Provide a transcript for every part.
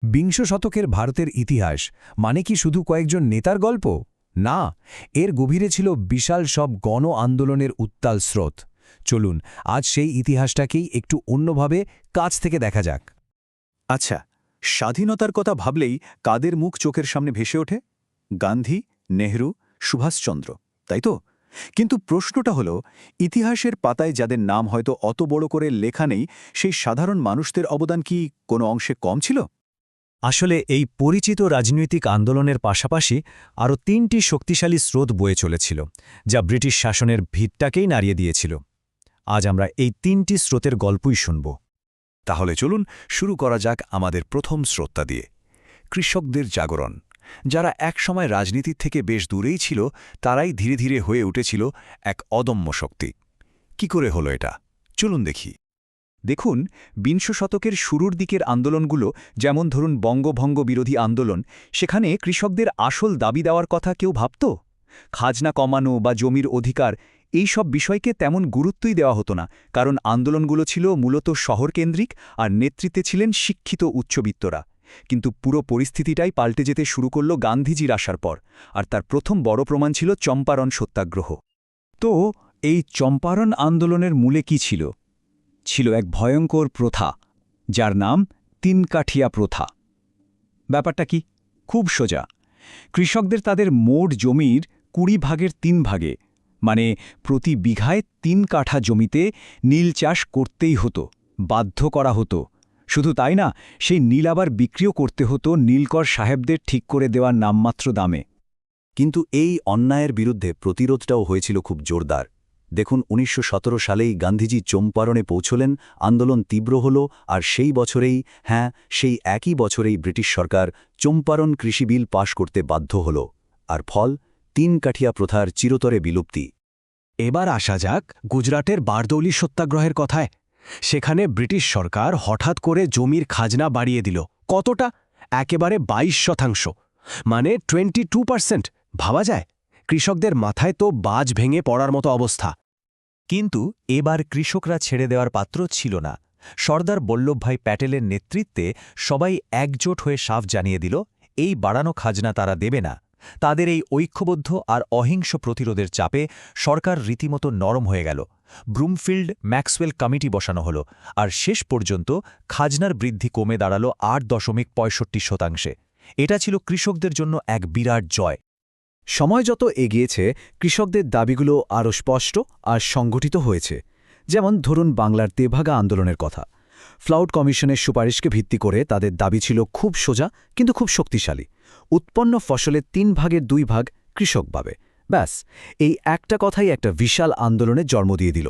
বিংশ শতকের ভারতের ইতিহাস মানে কি শুধু কয়েকজন নেতার গল্প? না, এর গভীরে ছিল বিশাল সব গণ আন্দোলনের উত্তাল স্রোত। চলুন আজ সেই ইতিহাসটাকেই একটু অন্যভাবে কাছ থেকে দেখা যাক। আচ্ছা, স্বাধীনতার কথা ভাবলেই কাদের মুখ চোখের সামনে ভেসে ওঠে? গান্ধী, নেহরু, সুভাষচন্দ্র, তাই তো? কিন্তু প্রশ্নটা হলো, ইতিহাসের পাতায় যাদের নাম হয়তো অত বড় করে লেখা নেই, সেই সাধারণ মানুষদের অবদান কি কোনো অংশে কম ছিল? আসলে এই পরিচিত রাজনৈতিক আন্দোলনের পাশাপাশি আরও ৩টি শক্তিশালী স্রোত বয়ে চলেছিল, যা ব্রিটিশ শাসনের ভিতটাকেই নাড়িয়ে দিয়েছিল। আজ আমরা এই ৩টি স্রোতের গল্পই শুনব। তাহলে চলুন শুরু করা যাক আমাদের প্রথম স্রোতটা দিয়ে, কৃষকদের জাগরণ। যারা একসময় রাজনীতির থেকে বেশ দূরেই ছিল, তারাই ধীরে ধীরে হয়ে উঠেছিল এক অদম্য শক্তি। কি করে হলো এটা? চলুন দেখি। দেখুন, বিংশ শতকের শুরুর দিকের আন্দোলনগুলো, যেমন ধরুন বঙ্গভঙ্গ বিরোধী আন্দোলন, সেখানে কৃষকদের আসল দাবি দেওয়ার কথা কেউ ভাবত? খাজনা কমানো বা জমির অধিকার, এই সব বিষয়কে তেমন গুরুত্বই দেওয়া হতো না, কারণ আন্দোলনগুলো ছিল মূলত শহরকেন্দ্রিক আর নেতৃত্বে ছিলেন শিক্ষিত উচ্চবিত্তরা। কিন্তু পুরো পরিস্থিতিটাই পাল্টে যেতে শুরু করল গান্ধীজির আসার পর, আর তার প্রথম বড় প্রমাণ ছিল চম্পারণ সত্যাগ্রহ। তো এই চম্পারণ আন্দোলনের মূলে কি ছিল? ছিল এক ভয়ঙ্কর প্রথা, যার নাম তিনকাঠিয়া প্রথা। ব্যাপারটা কি? খুব সোজা। কৃষকদের তাদের মোট জমির ২০ ভাগের ৩ ভাগে, মানে প্রতি বিঘায় ৩ কাঠা জমিতে নীল চাষ করতেই হতো, বাধ্য করা হতো। শুধু তাই না, সেই নীল আবার বিক্রিও করতে হতো নীলকর সাহেবদের ঠিক করে দেওয়ার নামমাত্র দামে। কিন্তু এই অন্যায়ের বিরুদ্ধে প্রতিরোধটাও হয়েছিল খুব জোরদার। দেখুন, ১৯১৭ সালেই গান্ধীজি চম্পারণে পৌঁছলেন, আন্দোলন তীব্র হল, আর সেই বছরেই, সেই একই বছরেই ব্রিটিশ সরকার চম্পারণ কৃষি বিল পাশ করতে বাধ্য হল। আর ফল, তিনকাঠিয়া প্রথার চিরতরে বিলুপ্তি। এবার আসা যাক গুজরাটের বারদৌলি সত্যাগ্রহের কথায়। সেখানে ব্রিটিশ সরকার হঠাৎ করে জমির খাজনা বাড়িয়ে দিল। কতটা? একেবারে ২২%, মানে 22%। ভাবা যায়? কৃষকদের মাথায় তো বাজ ভেঙে পড়ার মতো অবস্থা। কিন্তু এবার কৃষকরা ছেড়ে দেওয়ার পাত্র ছিল না। সর্দার বল্লভভাই প্যাটেলের নেতৃত্বে সবাই একজোট হয়ে সাফ জানিয়ে দিল, এই বাড়ানো খাজনা তারা দেবে না। তাদের এই ঐক্যবদ্ধ আর অহিংস প্রতিরোধের চাপে সরকার রীতিমতো নরম হয়ে গেল। ব্রুমফিল্ড ম্যাক্সওয়েল কমিটি বসানো হলো, আর শেষ পর্যন্ত খাজনার বৃদ্ধি কমে দাঁড়াল ৮.৬৫%। এটা ছিল কৃষকদের জন্য এক বিরাট জয়। সময় যত এগিয়েছে, কৃষকদের দাবিগুলো আরও স্পষ্ট আর সংগঠিত হয়েছে। যেমন ধরুন বাংলার তেভাগা আন্দোলনের কথা। ফ্লাউড কমিশনের সুপারিশকে ভিত্তি করে তাদের দাবি ছিল খুব সোজা কিন্তু খুব শক্তিশালী। উৎপন্ন ফসলের ৩ ভাগের ২ ভাগ কৃষক পাবে। ব্যাস, এই একটা কথাই একটা বিশাল আন্দোলনের জন্ম দিয়ে দিল।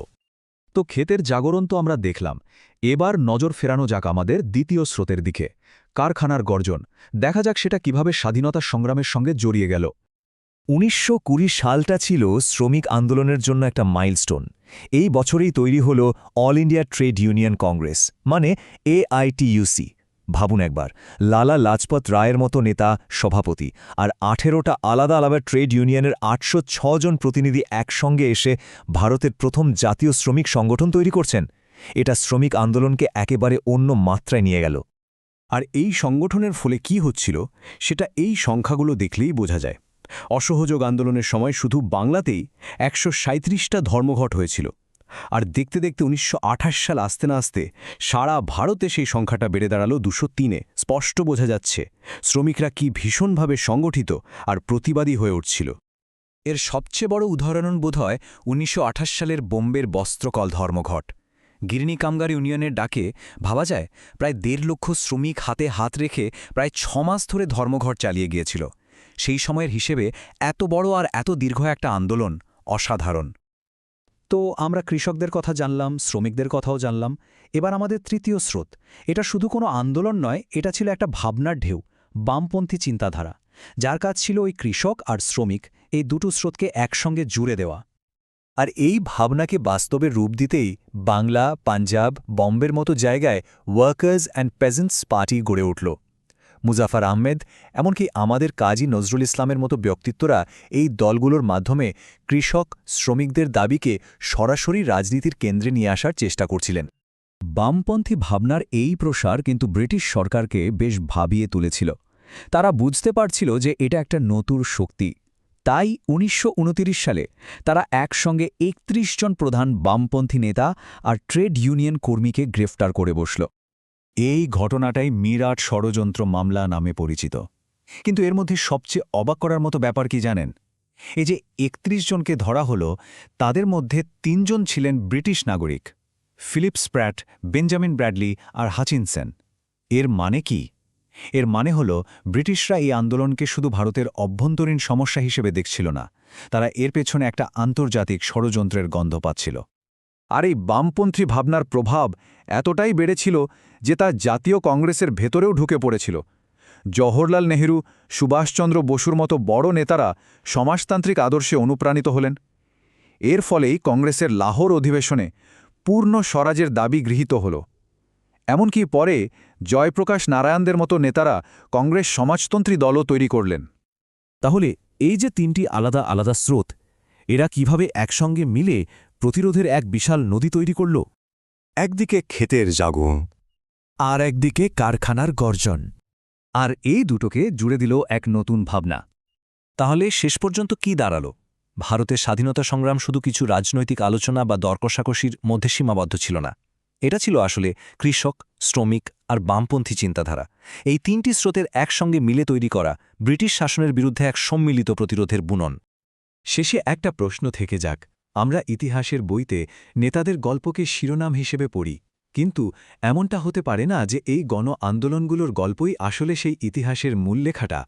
তো ক্ষেতের জাগরণ তো আমরা দেখলাম। এবার নজর ফেরানো যাক আমাদের দ্বিতীয় স্রোতের দিকে, কারখানার গর্জন। দেখা যাক সেটা কিভাবে স্বাধীনতা সংগ্রামের সঙ্গে জড়িয়ে গেল। ১৯২০ সালটা ছিল শ্রমিক আন্দোলনের জন্য একটা মাইলস্টোন। এই বছরেই তৈরি হল all India trade union Congress, মানে AITUC। ভাবুন একবার, লালা লাজপত রায়ের মতো নেতা সভাপতি, আর ১৮টা আলাদা আলাদা ট্রেড ইউনিয়নের ৮০৬ জন প্রতিনিধি একসঙ্গে এসে ভারতের প্রথম জাতীয় শ্রমিক সংগঠন তৈরি করছেন। এটা শ্রমিক আন্দোলনকে একেবারে অন্য মাত্রায় নিয়ে গেল। আর এই সংগঠনের ফলে কি হচ্ছিল, সেটা এই সংখ্যাগুলো দেখলেই বোঝা যায়। অসহযোগ আন্দোলনের সময় শুধু বাংলাতেই ১৩৭টা ধর্মঘট হয়েছিল। আর দেখতে দেখতে ১৯২৮ সাল আসতে না আসতে সারা ভারতে সেই সংখ্যাটা বেড়ে দাঁড়ালো ২০৩-এ। স্পষ্ট বোঝা যাচ্ছে শ্রমিকরা কি ভীষণভাবে সংগঠিত আর প্রতিবাদী হয়ে উঠছিল। এর সবচেয়ে বড় উদাহরণ বোধহয় ১৯২৮ সালের বোম্বের বস্ত্রকল ধর্মঘট। গিরনি কামগার ইউনিয়নের ডাকে ভাবা যায় প্রায় ১.৫ লক্ষ শ্রমিক হাতে হাত রেখে প্রায় ৬ মাস ধরে ধর্মঘট চালিয়ে গিয়েছিল। সেই সময়ের হিসেবে এত বড় আর এত দীর্ঘ একটা আন্দোলন অসাধারণ। তো আমরা কৃষকদের কথা জানলাম, শ্রমিকদের কথাও জানলাম। এবার আমাদের তৃতীয় স্রোত। এটা শুধু কোনো আন্দোলন নয়, এটা ছিল একটা ভাবনার ঢেউ, বামপন্থী চিন্তাধারা, যার কাজ ছিল ওই কৃষক আর শ্রমিক এই দুটো স্রোতকে একসঙ্গে জুড়ে দেওয়া। আর এই ভাবনাকে বাস্তবে রূপ দিতেই বাংলা, পাঞ্জাব, বম্বের মতো জায়গায় ওয়ার্কার্স অ্যান্ড পেজেন্টস পার্টি গড়ে উঠল। মুজাফর আহমেদ, এমনকি আমাদের কাজী নজরুল ইসলামের মতো ব্যক্তিত্বরা এই দলগুলোর মাধ্যমে কৃষক শ্রমিকদের দাবিকে সরাসরি রাজনীতির কেন্দ্রে নিয়ে আসার চেষ্টা করছিলেন। বামপন্থী ভাবনার এই প্রসার কিন্তু ব্রিটিশ সরকারকে বেশ ভাবিয়ে তুলেছিল। তারা বুঝতে পারছিল যে এটা একটা নতুন শক্তি। তাই ১৯২৯ সালে তারা একসঙ্গে ৩১ জন প্রধান বামপন্থী নেতা আর ট্রেড ইউনিয়ন কর্মীকে গ্রেফতার করে বসল। এই ঘটনাটাই মিরাট ষড়যন্ত্র মামলা নামে পরিচিত। কিন্তু এর মধ্যে সবচেয়ে অবাক করার মতো ব্যাপার কি জানেন? এই যে ৩১ জনকে ধরা হলো, তাদের মধ্যে ৩ জন ছিলেন ব্রিটিশ নাগরিক, ফিলিপ স্প্র্যাট, বেঞ্জামিন ব্র্যাডলি আর হাচিনসন। এর মানে কি? এর মানে হল ব্রিটিশরা এই আন্দোলনকে শুধু ভারতের অভ্যন্তরীণ সমস্যা হিসেবে দেখছিল না, তারা এর পেছনে একটা আন্তর্জাতিক ষড়যন্ত্রের গন্ধ পাচ্ছিল। আর এই বামপন্থী ভাবনার প্রভাব এতটাই বেড়েছিল যে তা জাতীয় কংগ্রেসের ভেতরেও ঢুকে পড়েছিল। জওহরলাল নেহরু, সুভাষচন্দ্র বসুর মতো বড় নেতারা সমাজতান্ত্রিক আদর্শে অনুপ্রাণিত হলেন। এর ফলেই কংগ্রেসের লাহোর অধিবেশনে পূর্ণ স্বরাজের দাবি গৃহীত হল। এমনকি পরে জয়প্রকাশ নারায়ণদের মতো নেতারা কংগ্রেস সমাজতন্ত্রী দলও তৈরি করলেন। তাহলে এই যে তিনটি আলাদা আলাদা স্রোত, এরা কিভাবে একসঙ্গে মিলে প্রতিরোধের এক বিশাল নদী তৈরি করল? একদিকে ক্ষেতের জাগো, আর একদিকে কারখানার গর্জন। আর এই দুটোকে জুড়ে দিল এক নতুন ভাবনা। তাহলে শেষ পর্যন্ত কি দাঁড়ালো? ভারতের স্বাধীনতা সংগ্রাম শুধু কিছু রাজনৈতিক আলোচনা বা দরকষাকষির মধ্যে সীমাবদ্ধ ছিল না। এটা ছিল আসলে কৃষক, শ্রমিক আর বামপন্থী চিন্তাধারা, এই তিনটি স্রোতের একসঙ্গে মিলে তৈরি করা ব্রিটিশ শাসনের বিরুদ্ধে এক সম্মিলিত প্রতিরোধের বুনন। শেষে একটা প্রশ্ন থেকে যাক। আমরা ইতিহাসের বইতে নেতাদের গল্পকে শিরোনাম হিসেবে পড়ি, কিন্তু এমনটা হতে পারে না যে এই গণ আন্দোলনগুলোর গল্পই আসলে সেই ইতিহাসের মূল লেখাটা?